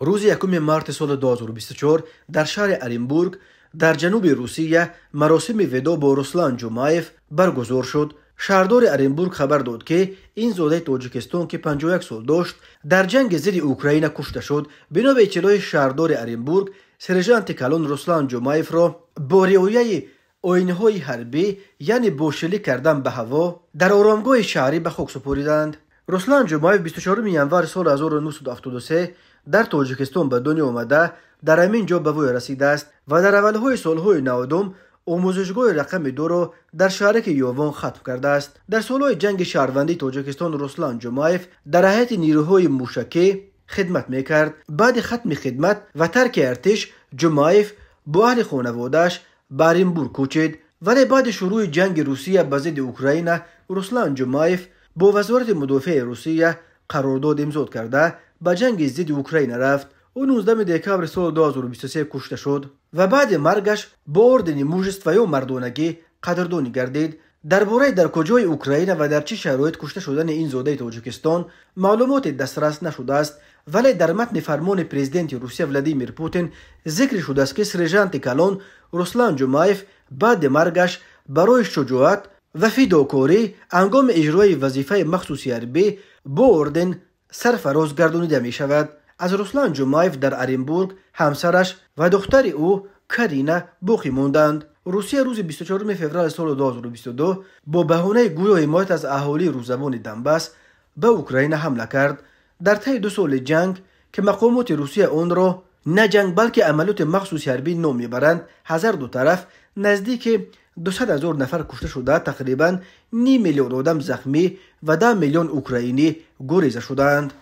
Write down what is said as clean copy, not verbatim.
روز 1 مارت سال 2024 در شهر ارینبورگ در جنوب روسیه مراسم وداع با رسلان جمایف برگزار شد. شهردار ارینبورگ خبر داد که این زاده تاجیکستان که 51 سال داشت در جنگ ضد اوکراین کشته شد. بنا به اطلاع شهردار ارینبورگ، سرژانت کلان رسلان جمایف را با رعایت آیین‌های حربی یعنی با شلیک کردن به هوا در آرامگاه شهری به خاک سپردند. رسلان جمایف 24 ینور سال 1973 در تاجیکستان به دنیا آمده در همین جا به وی رسیده است و در اولهای سالهای 90 آموزشگاه رقم 2 را در شهرک یاوان ختم کرده است. در سالهای جنگ شهروندی تاجیکستان رسلان جمایف در هیئت نیروهای موشکی خدمت میکرد. بعد ختم خدمت و ترک ارتش، جمایف با اهل خانواده‌اش به ارینبورگ کوچید، ولی بعد شروع جنگ روسیه به ضد اوکراین رسلان جمایف با وزارت مدافع روسیه قرارداد امضا کرده به جنگ ضد اوکراین رفت. او 19 دکبر سال 2023 کشته شد و بعد مرگش با اردن موجست و یا مردانگی قدردانی گردید. درباره در کجای اوکراین و در چه شرایط کشته شدن این زاده تاجیکستان معلومات دسترس نشده است، ولی در متن فرمان پرزیدنت روسیه ولادیمیر پوتین ذکر شده است که سرژانت کلان رسلان جمایف بعد مرگش برای شجاعت و فداکاری هنگام اجرای وظیفه مخصوصی حربی با اردن سرفراز گردانیده می شود. از رسلان جمایف در ارینبورگ همسرش و دختر او کرینا باقی ماندند. روسیه روز 24 فوریه سال 2022 با بهانه گویا حمایت از اهالی روزبان دنباس به اوکراین حمله کرد. در طی 2 سال جنگ که مقامات روسیه آن را نه جنگ بلکه عملیات مخصوص حربی نام میبرند، هر دو طرف نزدیک 200,000 نفر کشته شده، تقریبا 500,000 آدم زخمی و 10 میلیون اوکراینی گریزه شدند.